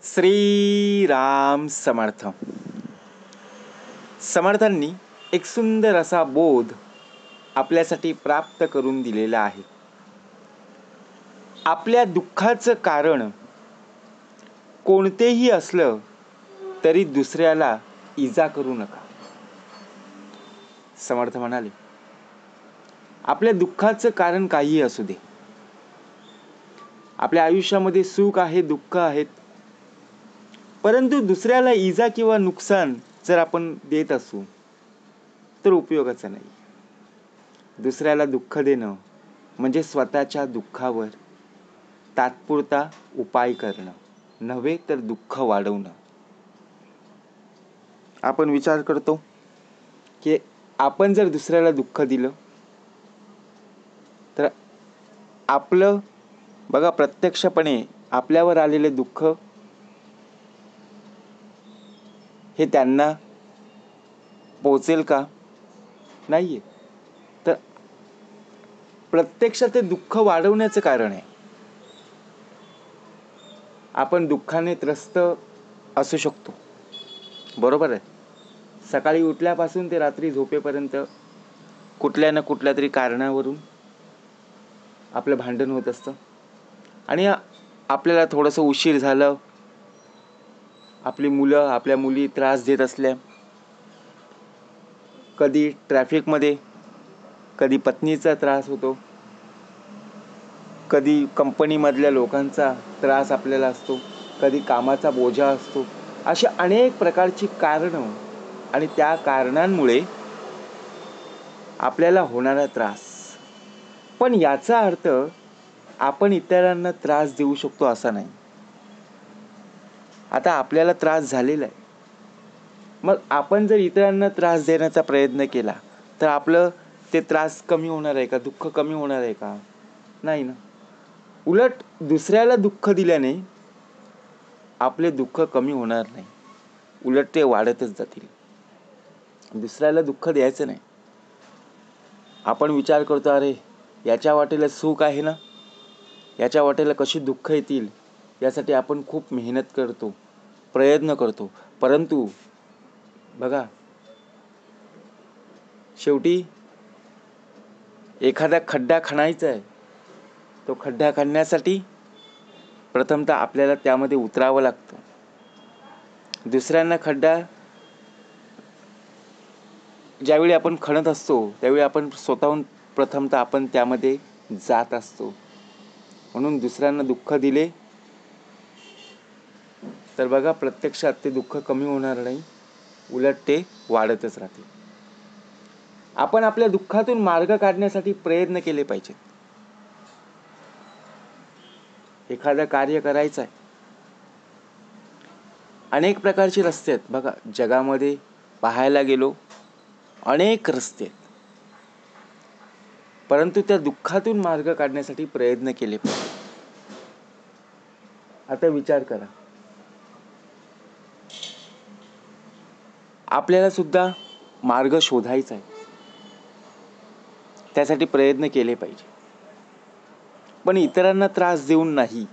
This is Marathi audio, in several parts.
श्री राम समर्थ. समर्थांनी एक सुंदर असा बोध आपल्यासाठी प्राप्त करून दिलेला आहे. आपल्या दुःखाचं कारण कोणतेही असलं तरी दुसऱ्याला इजा करू नका. समर्थ म्हणाले, आपल्या दुःखाचं कारण काहीही असू दे. आपल्या आयुष्यामध्ये सुख आहे, दुःख आहेत, परंतु दुसऱ्याला इजा किंवा नुकसान जर आपण देत असू तर उपयोगाचं नाही. दुसऱ्याला दुःख देणं म्हणजे स्वतःच्या दुःखावर तात्पुरता उपाय करणं नव्हे तर दुःख वाढवणं. आपण विचार करतो की आपण जर दुसऱ्याला दुःख दिलं तर आपलं बघा, प्रत्यक्षपणे आपल्यावर आलेले दुःख हे त्यांना पोचेल का? नाहीये. तर प्रत्यक्षात ते दुःख वाढवण्याचं कारण आहे. आपण दुःखाने त्रस्त असू शकतो, बरोबर आहे. सकाळी उठल्यापासून ते रात्री झोपेपर्यंत कुठल्या ना कुठल्या तरी कारणावरून आपलं भांडण होत असतं आणि आपल्याला थोडंसं उशीर झालं, आपली मुलं आपल्या मुली त्रास देत असल्या, कधी ट्रॅफिकमध्ये, कधी पत्नीचा त्रास होतो, कधी कंपनीमधल्या लोकांचा त्रास आपल्याला असतो, कधी कामाचा बोजा असतो. अशी अनेक प्रकारची कारणं आणि त्या कारणांमुळे आपल्याला होणारा त्रास. पण याचा अर्थ आपण इतरांना त्रास देऊ शकतो असा नाही. आता आपल्याला त्रास झालेला आहे, मग आपण जर इतरांना त्रास देण्याचा प्रयत्न केला तर आपलं ते त्रास कमी होणार आहे का? दुःख कमी होणार आहे का? नाही ना. उलट दुसऱ्याला दुःख दिल्याने आपले दुःख कमी होणार नाही, उलट ते वाढतच जातील. दुसऱ्याला दुःख द्यायचं नाही. आपण विचार करतो, अरे याच्या वाटेला सुख आहे ना, याच्या वाटेला कशी दुःख येतील, यासाठी आपण खूप मेहनत करतो, प्रयत्न करतो. परंतु बघा, शेवटी एखादा खड्डा खणायचा आहे, तो खड्डा खणण्यासाठी प्रथमतः आपल्याला त्यामध्ये उतरावं लागतं. दुसऱ्यांना खड्डा ज्यावेळी आपण खणत असतो त्यावेळी आपण स्वतःहून प्रथमतः आपण त्यामध्ये जात असतो. म्हणून दुसऱ्यांना दुःख दिले तर बघा, प्रत्यक्षात ते दुःख कमी होणार नाही, उलट ते वाढतच राहते. आपण आपल्या दुःखातून मार्ग काढण्यासाठी प्रयत्न केले पाहिजेत. एखादं कार्य करायचं आहे, अनेक प्रकारचे रस्ते आहेत. बघा, जगामध्ये पाहायला गेलो अनेक रस्ते आहेत, परंतु त्या दुःखातून मार्ग काढण्यासाठी प्रयत्न केले पाहिजे. आता विचार करा, आपल्याला सुद्धा मार्ग शोधायचा आहे, त्यासाठी प्रयत्न केले पाहिजे, पण इतरांना त्रास देऊन नाही.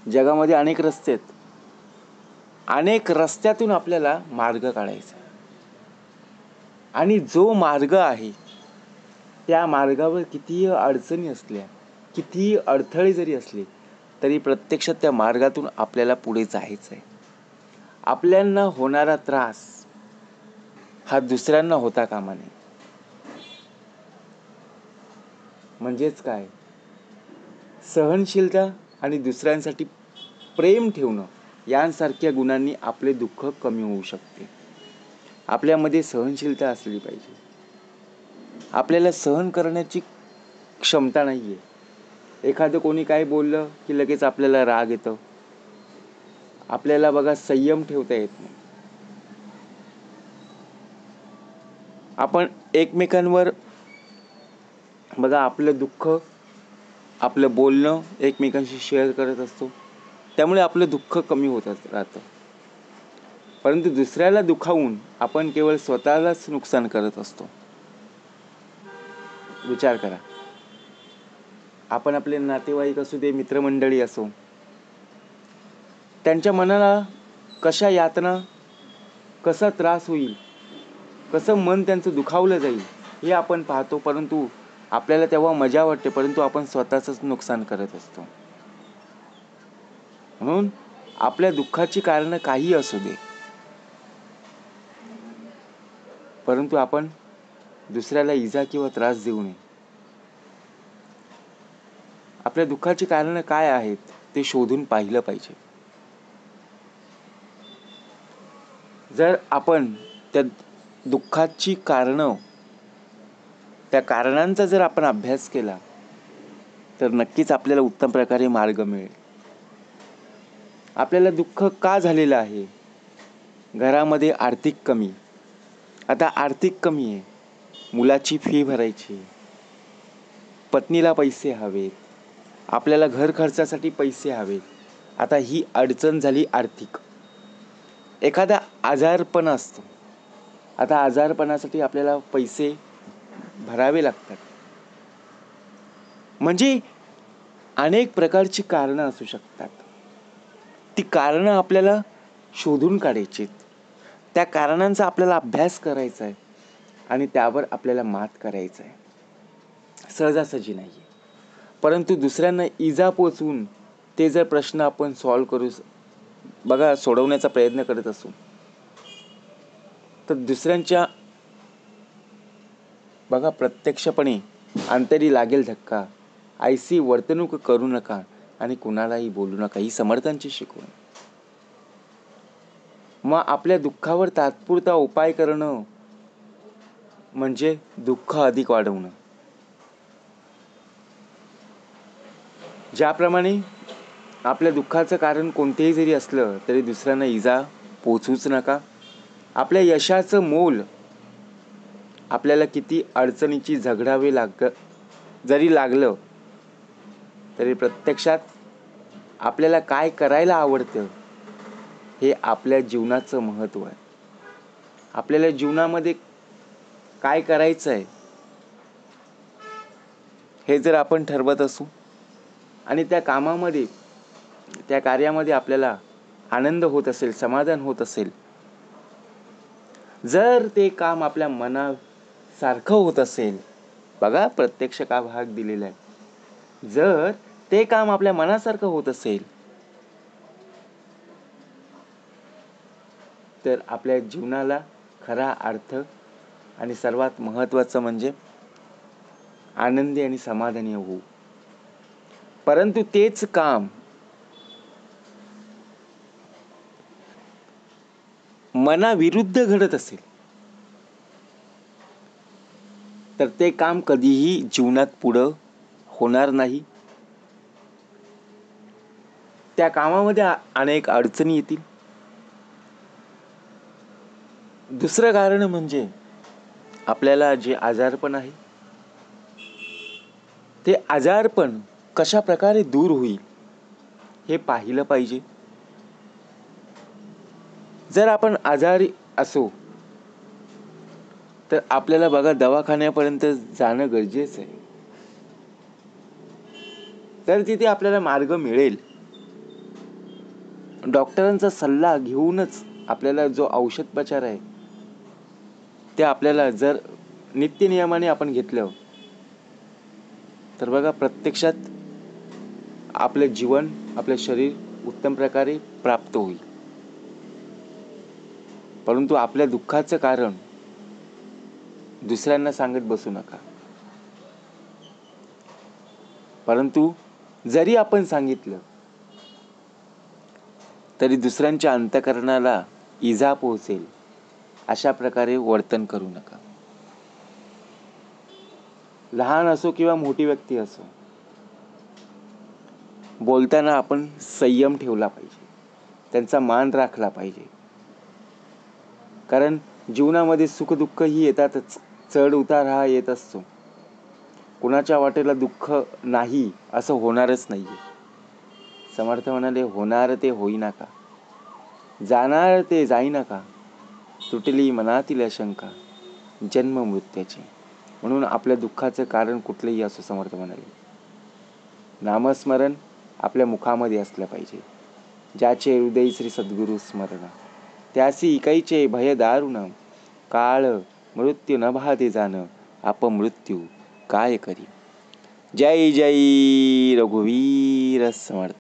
जगामध्ये अनेक रस्ते आहेत, अनेक रस्त्यातून आपल्याला मार्ग काढायचा. आणि जो मार्ग आहे त्या मार्गावर कितीही अडचणी असल्या, कितीही अडथळे जरी असले तरी प्रत्यक्षात त्या मार्गातून आपल्याला पुढे जायचं आहे. आपल्यांना होणारा त्रास हा दुसऱ्यांना होता कामा नये. म्हणजेच काय? सहनशीलता आणि दुसऱ्यांसाठी प्रेम ठेवणं यांसारख्या गुणांनी आपले दुःख कमी होऊ शकते. आपल्यामध्ये सहनशीलता असली पाहिजे. आपल्याला सहन करण्याची क्षमता नाहीये. एखादं कोणी काय बोललं की लगेच आपल्याला राग येतो. आपल्याला बघा, संयम ठेवता येत नाही. आपण एकमेकांवर बघा आपलं दुःख, आपलं बोलणं एकमेकांशी शेअर करत असतो, त्यामुळे आपलं दुःख कमी होत राहतं. परंतु दुसऱ्याला दुखावून आपण केवळ स्वतःलाच नुकसान करत असतो. विचार करा, आपण आपले नातेवाईक असू दे, मित्रमंडळी असो, त्यांच्या मनाला कशा यातना, कसा त्रास होईल, कसं मन त्यांचं दुखावलं जाईल हे आपण पाहतो. परंतु आपल्याला तेव्हा मजा वाटते, परंतु आपण स्वतःचंच नुकसान करत असतो. म्हणून आपल्या दुःखाची कारणं काही असू दे, परंतु आपण दुसऱ्याला इजा किंवा त्रास देऊ नये. आपल्या दुःखाची कारणं काय आहेत ते शोधून पाहिलं पाहिजे. जर आपण त्या दुःखाची कारणं, त्या कारणांचा जर आपण अभ्यास केला तर नक्कीच आपल्याला उत्तम प्रकारे मार्ग मिळेल. आपल्याला दुःख का झालेलं आहे? घरामध्ये आर्थिक कमी. आता आर्थिक कमी आहे, मुलाची फी भरायची, पत्नीला पैसे हवेत, आपल्याला घर खर्चासाठी पैसे हवेत. आता ही अडचण झाली आर्थिक. एखादा आजारपण असतो, आता आजारपणासाठी आपल्याला पैसे भरावे लागतात. म्हणजे अनेक प्रकारची कारणं असू शकतात. ती कारणं आपल्याला शोधून काढायची, त्या कारणांचा आपल्याला अभ्यास करायचा आहे आणि त्यावर आपल्याला मात करायचं आहे. सहजासहजी नाही आहे. परंतु दुसऱ्यांना इजा पोचवून ते जर प्रश्न आपण सोडवण्याचा प्रयत्न करत असू तर दुसऱ्यांच्या प्रत्यक्षपणे अंतरी लागेल धक्का. ऐसी वर्तणूक करू नका आणि कुणालाही बोलू नका, ही समर्थांची शिकवण. मग आपल्या दुःखावर तात्पुरता उपाय करणं म्हणजे दुःख अधिक वाढवणं. ज्याप्रमाणे आपल्या दुःखाचं कारण कोणतेही जरी असलं तरी दुसऱ्यांना इजा पोचवूच नका. आपल्या यशाचं मोल आपल्याला किती अडचणीची झगडावे जरी लागलं तरी प्रत्यक्षात आपल्याला काय करायला आवडतं हे आपल्या जीवनाचं महत्त्व आहे. आपल्याला जीवनामध्ये काय करायचं आहे हे जर आपण ठरवत असू आणि त्या कामामध्ये, त्या कार्यामध्ये आपल्याला आनंद होत असेल, समाधान होत असेल, जर ते काम आपल्या मनासारखं होत असेल, बघा प्रत्यक्ष का भाग दिलेला आहे, जर ते काम आपल्या मनासारखं होत असेल तर आपल्या जीवनाला खरा अर्थ आणि सर्वात महत्त्वाचं म्हणजे आनंदी आणि समाधानी होऊ. परंतु तेच काम मनाविरुद्ध घडत असेल तर ते काम कधीही जीवनात पुढं होणार नाही. त्या कामामध्ये अनेक अडचणी येतील. दुसरं कारण म्हणजे आपल्याला जे आजारपण आहे ते आजारपण कशा प्रकारे दूर होईल हे पाहिलं पाहिजे. जर आपण आजारी असू तर आपल्याला दवाखान्यापर्यंत जाणं गरजेचं आहे. तर तिथे आपल्याला मार्ग मिळेल. डॉक्टरांचा सल्ला घेऊनच आपल्याला जो औषधोपचार आहे ते आपल्याला जर नित्यनियमाने आपण घेतलं तर प्रत्यक्षात आपले जीवन, आपले शरीर उत्तम प्रकारे प्राप्त होईल. परंतु आपल्या दुःखाचं कारण दुसऱ्यांना सांगत बसू नका. परंतु जरी आपण सांगितलं तरी दुसऱ्यांच्या अंतःकरणाला इजा पोहोचेल अशा प्रकारे वर्तन करू नका. लहान असो किंवा मोठी व्यक्ती असो, बोलताना आपण संयम ठेवला पाहिजे, त्यांचा मान राखला पाहिजे. कारण जीवनामध्ये सुखदुःख ही येतातच, चढ उतार हा येत असतो. कुणाच्या वाटेला दुःख नाही असं होणारच नाहीये. समर्थ म्हणाले, होणार ते होईना का, जाणार ते जाईना का, तुटली मनातील शंका जन्म मृत्यूची. म्हणून आपल्या दुःखाचं कारण कुठलेही असो, समर्थ म्हणाले, नामस्मरण आपल्या मुखामध्ये असलं पाहिजे. ज्याचे हृदय श्री सद्गुरु स्मरण. त्यासी कैचे भय दारुण, काळ मृत्यू न बाधे जाण, अपमृत्यू काय करी. जय जय रघुवीर समर्थ.